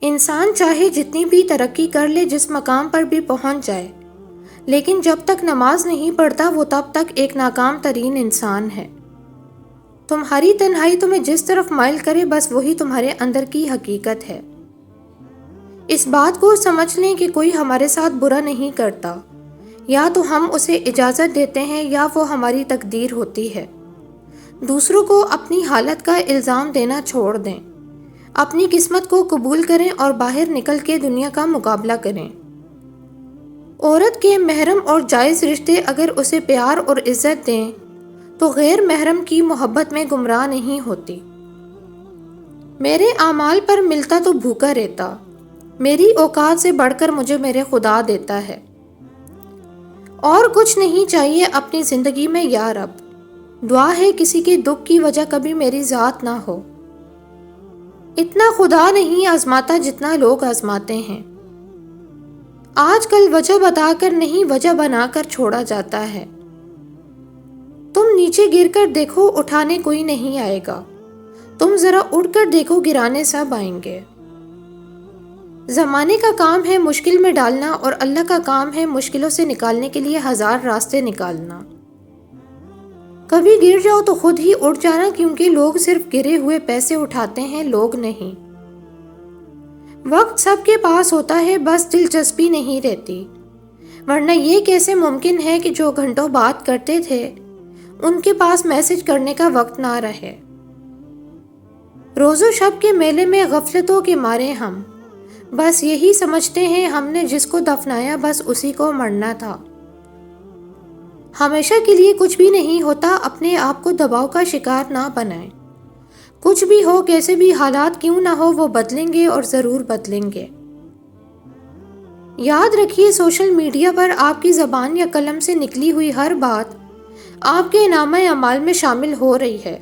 انسان چاہے جتنی بھی ترقی کر لے، جس مقام پر بھی پہنچ جائے، لیکن جب تک نماز نہیں پڑھتا وہ تب تک ایک ناکام ترین انسان ہے۔ تمہاری تنہائی تمہیں جس طرف مائل کرے، بس وہی تمہارے اندر کی حقیقت ہے۔ اس بات کو سمجھ لیں کہ کوئی ہمارے ساتھ برا نہیں کرتا، یا تو ہم اسے اجازت دیتے ہیں یا وہ ہماری تقدیر ہوتی ہے۔ دوسروں کو اپنی حالت کا الزام دینا چھوڑ دیں، اپنی قسمت کو قبول کریں اور باہر نکل کے دنیا کا مقابلہ کریں۔ عورت کے محرم اور جائز رشتے اگر اسے پیار اور عزت دیں تو غیر محرم کی محبت میں گمراہ نہیں ہوتی۔ میرے اعمال پر ملتا تو بھوکا رہتا، میری اوقات سے بڑھ کر مجھے میرے خدا دیتا ہے۔ اور کچھ نہیں چاہیے اپنی زندگی میں یا رب، دعا ہے کسی کے دکھ کی وجہ کبھی میری ذات نہ ہو۔ اتنا خدا نہیں آزماتا جتنا لوگ آزماتے ہیں۔ آج کل وجہ بتا کر نہیں، وجہ بنا کر چھوڑا جاتا ہے۔ تم نیچے گر کر دیکھو، اٹھانے کوئی نہیں آئے گا، تم ذرا اٹھ کر دیکھو، گرانے سب آئیں گے۔ زمانے کا کام ہے مشکل میں ڈالنا، اور اللہ کا کام ہے مشکلوں سے نکالنے کے لیے ہزار راستے نکالنا۔ کبھی گر جاؤ تو خود ہی اٹھ جانا، کیونکہ لوگ صرف گرے ہوئے پیسے اٹھاتے ہیں، لوگ نہیں۔ وقت سب کے پاس ہوتا ہے، بس دلچسپی نہیں رہتی، ورنہ یہ کیسے ممکن ہے کہ جو گھنٹوں بات کرتے تھے ان کے پاس میسج کرنے کا وقت نہ رہے۔ روز و شب کے میلے میں غفلتوں کے مارے ہم بس یہی سمجھتے ہیں ہم نے جس کو دفنایا بس اسی کو مرنا تھا۔ ہمیشہ کے لیے کچھ بھی نہیں ہوتا، اپنے آپ کو دباؤ کا شکار نہ بنائیں۔ کچھ بھی ہو، کیسے بھی حالات کیوں نہ ہو، وہ بدلیں گے اور ضرور بدلیں گے۔ یاد رکھیے، سوشل میڈیا پر آپ کی زبان یا قلم سے نکلی ہوئی ہر بات آپ کے نامہ اعمال میں شامل ہو رہی ہے۔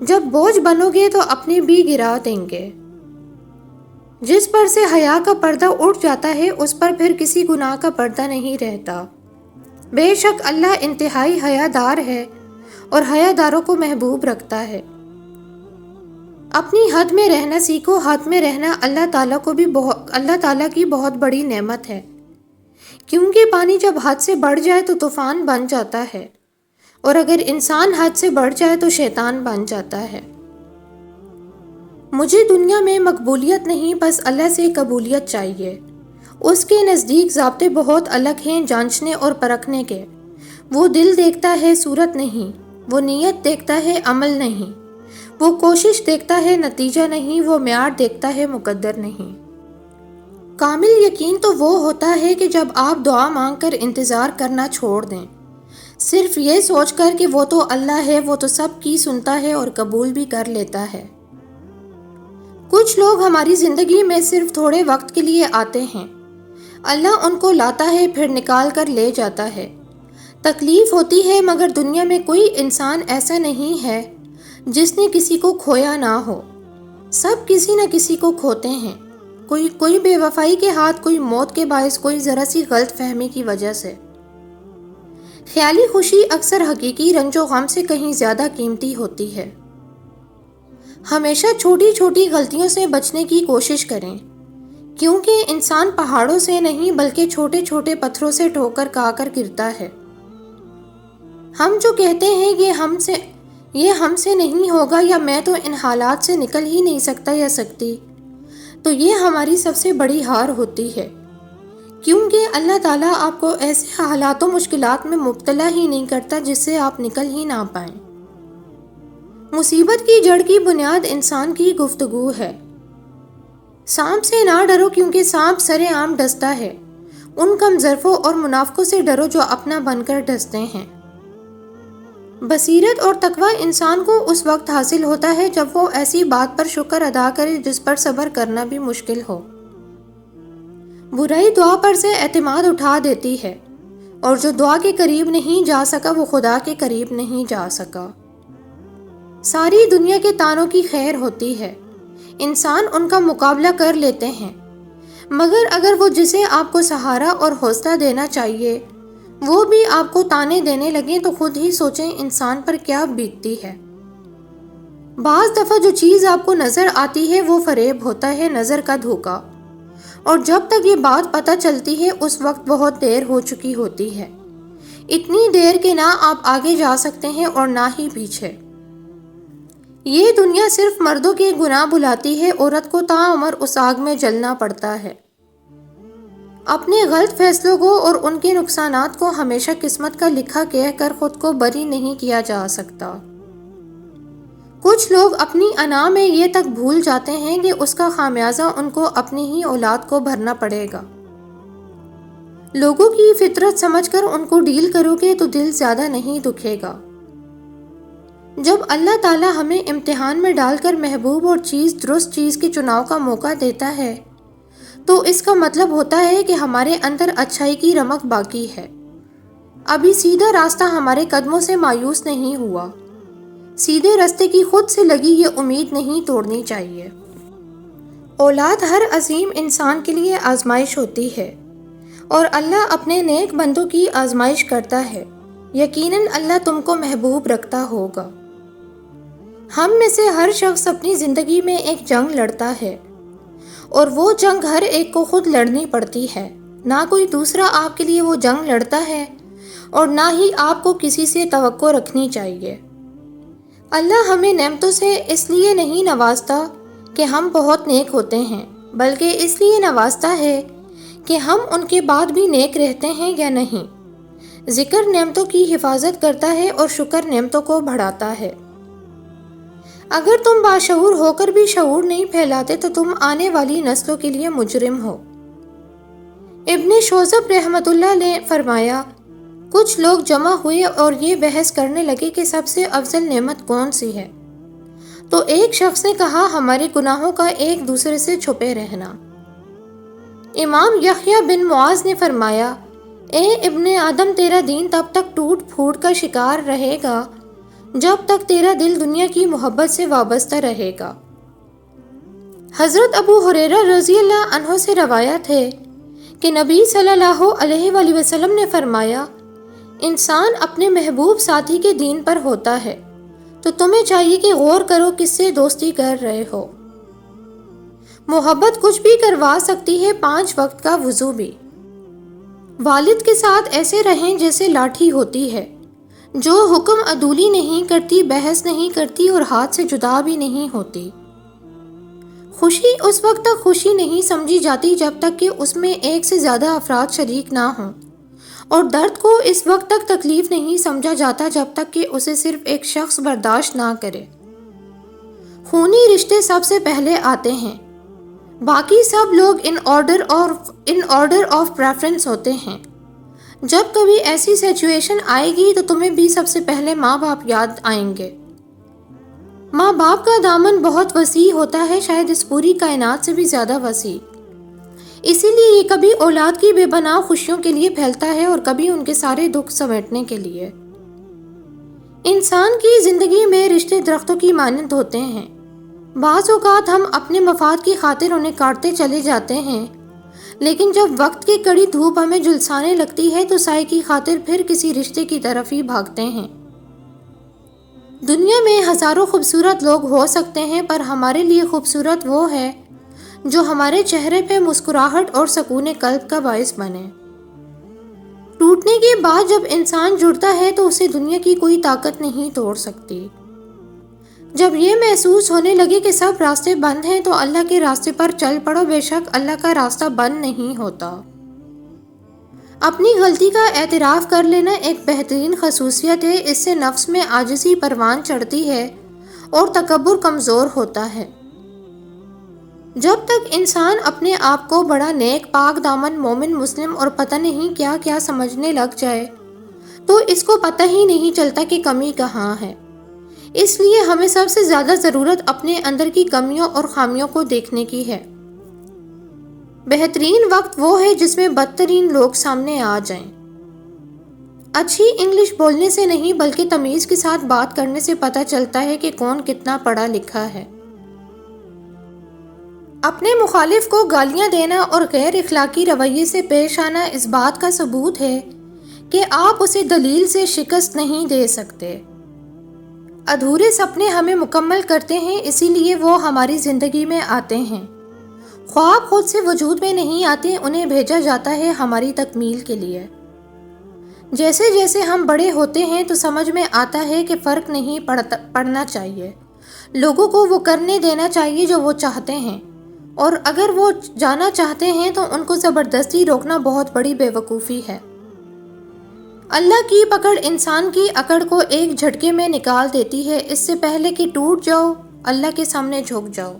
جب بوجھ بنو گے تو اپنے بھی گرا دیں گے۔ جس پر سے حیا کا پردہ اٹھ جاتا ہے اس پر پھر کسی گناہ کا پردہ نہیں رہتا۔ بے شک اللہ انتہائی حیا دار ہے اور حیا داروں کو محبوب رکھتا ہے۔ اپنی حد میں رہنا سیکھو، حد میں رہنا اللہ تعالیٰ کی بہت بڑی نعمت ہے، کیونکہ پانی جب حد سے بڑھ جائے تو طوفان بن جاتا ہے، اور اگر انسان حد سے بڑھ جائے تو شیطان بن جاتا ہے۔ مجھے دنیا میں مقبولیت نہیں، بس اللہ سے قبولیت چاہیے۔ اس کے نزدیک ضابطے بہت الگ ہیں جانچنے اور پرکھنے کے۔ وہ دل دیکھتا ہے صورت نہیں، وہ نیت دیکھتا ہے عمل نہیں، وہ کوشش دیکھتا ہے نتیجہ نہیں، وہ معیار دیکھتا ہے مقدر نہیں۔ کامل یقین تو وہ ہوتا ہے کہ جب آپ دعا مانگ کر انتظار کرنا چھوڑ دیں، صرف یہ سوچ کر کہ وہ تو اللہ ہے، وہ تو سب کی سنتا ہے اور قبول بھی کر لیتا ہے۔ کچھ لوگ ہماری زندگی میں صرف تھوڑے وقت کے لیے آتے ہیں، اللہ ان کو لاتا ہے پھر نکال کر لے جاتا ہے۔ تکلیف ہوتی ہے، مگر دنیا میں کوئی انسان ایسا نہیں ہے جس نے کسی کو کھویا نہ ہو۔ سب کسی نہ کسی کو کھوتے ہیں، کوئی بے وفائی کے ہاتھ، کوئی موت کے باعث، کوئی ذرا سی غلط فہمی کی وجہ سے۔ خیالی خوشی اکثر حقیقی رنج و غم سے کہیں زیادہ قیمتی ہوتی ہے۔ ہمیشہ چھوٹی چھوٹی غلطیوں سے بچنے کی کوشش کریں، کیونکہ انسان پہاڑوں سے نہیں بلکہ چھوٹے چھوٹے پتھروں سے ٹھوکر کھا کر گرتا ہے۔ ہم جو کہتے ہیں یہ ہم سے نہیں ہوگا، یا میں تو ان حالات سے نکل ہی نہیں سکتا یا سکتی، تو یہ ہماری سب سے بڑی ہار ہوتی ہے، کیونکہ اللہ تعالیٰ آپ کو ایسے حالات و مشکلات میں مبتلا ہی نہیں کرتا جس سے آپ نکل ہی نہ پائیں۔ مصیبت کی جڑ کی بنیاد انسان کی گفتگو ہے۔ سانپ سے نہ ڈرو، کیونکہ سانپ سرے عام ڈستا ہے، ان کم ظرفوں اور منافقوں سے ڈرو جو اپنا بن کر ڈستے ہیں۔ بصیرت اور تقوی انسان کو اس وقت حاصل ہوتا ہے جب وہ ایسی بات پر شکر ادا کرے جس پر صبر کرنا بھی مشکل ہو۔ برائی دعا پر سے اعتماد اٹھا دیتی ہے، اور جو دعا کے قریب نہیں جا سکا وہ خدا کے قریب نہیں جا سکا۔ ساری دنیا کے تانوں کی خیر ہوتی ہے، انسان ان کا مقابلہ کر لیتے ہیں، مگر اگر وہ جسے آپ کو سہارا اور حوصلہ دینا چاہیے وہ بھی آپ کو تانے دینے لگیں تو خود ہی سوچیں انسان پر کیا بیتتی ہے۔ بعض دفعہ جو چیز آپ کو نظر آتی ہے وہ فریب ہوتا ہے، نظر کا دھوکا، اور جب تک یہ بات پتہ چلتی ہے اس وقت بہت دیر ہو چکی ہوتی ہے، اتنی دیر کہ نہ آپ آگے جا سکتے ہیں اور نہ ہی پیچھے۔ یہ دنیا صرف مردوں کے گناہ بلاتی ہے، عورت کو تاعمر اس آگ میں جلنا پڑتا ہے۔ اپنے غلط فیصلوں کو اور ان کے نقصانات کو ہمیشہ قسمت کا لکھا کہہ کر خود کو بری نہیں کیا جا سکتا۔ کچھ لوگ اپنی انا میں یہ تک بھول جاتے ہیں کہ اس کا خمیازہ ان کو اپنی ہی اولاد کو بھرنا پڑے گا۔ لوگوں کی فطرت سمجھ کر ان کو ڈیل کرو گے تو دل زیادہ نہیں دکھے گا۔ جب اللہ تعالیٰ ہمیں امتحان میں ڈال کر محبوب اور درست چیز کے چناؤ کا موقع دیتا ہے تو اس کا مطلب ہوتا ہے کہ ہمارے اندر اچھائی کی رمق باقی ہے، ابھی سیدھا راستہ ہمارے قدموں سے مایوس نہیں ہوا۔ سیدھے راستے کی خود سے لگی یہ امید نہیں توڑنی چاہیے۔ اولاد ہر عظیم انسان کے لیے آزمائش ہوتی ہے، اور اللہ اپنے نیک بندوں کی آزمائش کرتا ہے۔ یقیناً اللہ تم کو محبوب رکھتا ہوگا۔ ہم میں سے ہر شخص اپنی زندگی میں ایک جنگ لڑتا ہے، اور وہ جنگ ہر ایک کو خود لڑنی پڑتی ہے، نہ کوئی دوسرا آپ کے لیے وہ جنگ لڑتا ہے، اور نہ ہی آپ کو کسی سے توقع رکھنی چاہیے۔ اللہ ہمیں نعمتوں سے اس لیے نہیں نوازتا کہ ہم بہت نیک ہوتے ہیں، بلکہ اس لیے نوازتا ہے کہ ہم ان کے بعد بھی نیک رہتے ہیں یا نہیں۔ ذکر نعمتوں کی حفاظت کرتا ہے اور شکر نعمتوں کو بڑھاتا ہے۔ اگر تم باشعور ہو کر بھی شعور نہیں پھیلاتے تو تم آنے والی نسلوں کے لیے مجرم ہو۔ ابن شوذب رحمۃ اللہ نے فرمایا، کچھ لوگ جمع ہوئے اور یہ بحث کرنے لگے کہ سب سے افضل نعمت کون سی ہے؟ تو ایک شخص نے کہا، ہمارے گناہوں کا ایک دوسرے سے چھپے رہنا۔ امام یحییٰ بن معاذ نے فرمایا، اے ابن آدم، تیرا دین تب تک ٹوٹ پھوٹ کا شکار رہے گا جب تک تیرا دل دنیا کی محبت سے وابستہ رہے گا۔ حضرت ابو ہریرہ رضی اللہ عنہ سے روایت ہے کہ نبی صلی اللہ علیہ وآلہ وسلم نے فرمایا، انسان اپنے محبوب ساتھی کے دین پر ہوتا ہے، تو تمہیں چاہیے کہ غور کرو کس سے دوستی کر رہے ہو۔ محبت کچھ بھی کروا سکتی ہے، 5 وقت کا وضو بھی۔ والد کے ساتھ ایسے رہیں جیسے لاٹھی ہوتی ہے، جو حکم عدولی نہیں کرتی، بحث نہیں کرتی اور ہاتھ سے جدا بھی نہیں ہوتی۔ خوشی اس وقت تک خوشی نہیں سمجھی جاتی جب تک کہ اس میں ایک سے زیادہ افراد شریک نہ ہوں، اور درد کو اس وقت تک تکلیف نہیں سمجھا جاتا جب تک کہ اسے صرف ایک شخص برداشت نہ کرے۔ خونی رشتے سب سے پہلے آتے ہیں، باقی سب لوگ ان آرڈر آف پریفرنس ہوتے ہیں۔ جب کبھی ایسی سچویشن آئے گی تو تمہیں بھی سب سے پہلے ماں باپ یاد آئیں گے۔ ماں باپ کا دامن بہت وسیع ہوتا ہے، شاید اس پوری کائنات سے بھی زیادہ وسیع۔ اسی لیے یہ کبھی اولاد کی بے پناہ خوشیوں کے لیے پھیلتا ہے اور کبھی ان کے سارے دکھ سمیٹنے کے لیے۔ انسان کی زندگی میں رشتے درختوں کی مانند ہوتے ہیں، بعض اوقات ہم اپنے مفاد کی خاطر انہیں کاٹتے چلے جاتے ہیں، لیکن جب وقت کی کڑی دھوپ ہمیں جھلسانے لگتی ہے تو سائے کی خاطر پھر کسی رشتے کی طرف ہی بھاگتے ہیں۔ دنیا میں ہزاروں خوبصورت لوگ ہو سکتے ہیں، پر ہمارے لیے خوبصورت وہ ہے جو ہمارے چہرے پہ مسکراہٹ اور سکون قلب کا باعث بنے۔ ٹوٹنے کے بعد جب انسان جڑتا ہے تو اسے دنیا کی کوئی طاقت نہیں توڑ سکتی۔ جب یہ محسوس ہونے لگے کہ سب راستے بند ہیں تو اللہ کے راستے پر چل پڑو، بے شک اللہ کا راستہ بند نہیں ہوتا۔ اپنی غلطی کا اعتراف کر لینا ایک بہترین خصوصیت ہے، اس سے نفس میں عاجزی پروان چڑھتی ہے اور تکبر کمزور ہوتا ہے۔ جب تک انسان اپنے آپ کو بڑا نیک، پاک دامن، مومن، مسلم اور پتہ نہیں کیا کیا سمجھنے لگ جائے تو اس کو پتہ ہی نہیں چلتا کہ کمی کہاں ہے۔ اس لیے ہمیں سب سے زیادہ ضرورت اپنے اندر کی کمیوں اور خامیوں کو دیکھنے کی ہے۔ بہترین وقت وہ ہے جس میں بدترین لوگ سامنے آ جائیں۔ اچھی انگلش بولنے سے نہیں بلکہ تمیز کے ساتھ بات کرنے سے پتہ چلتا ہے کہ کون کتنا پڑھا لکھا ہے۔ اپنے مخالف کو گالیاں دینا اور غیر اخلاقی رویے سے پیش آنا اس بات کا ثبوت ہے کہ آپ اسے دلیل سے شکست نہیں دے سکتے۔ ادھورے سپنے ہمیں مکمل کرتے ہیں، اسی لیے وہ ہماری زندگی میں آتے ہیں۔ خواب خود سے وجود میں نہیں آتے، انہیں بھیجا جاتا ہے ہماری تکمیل کے لیے۔ جیسے جیسے ہم بڑے ہوتے ہیں تو سمجھ میں آتا ہے کہ فرق نہیں پڑنا چاہیے، لوگوں کو وہ کرنے دینا چاہیے جو وہ چاہتے ہیں، اور اگر وہ جانا چاہتے ہیں تو ان کو زبردستی روکنا بہت بڑی بے وقوفی ہے۔ اللہ کی پکڑ انسان کی اکڑ کو ایک جھٹکے میں نکال دیتی ہے، اس سے پہلے کہ ٹوٹ جاؤ اللہ کے سامنے جھک جاؤ۔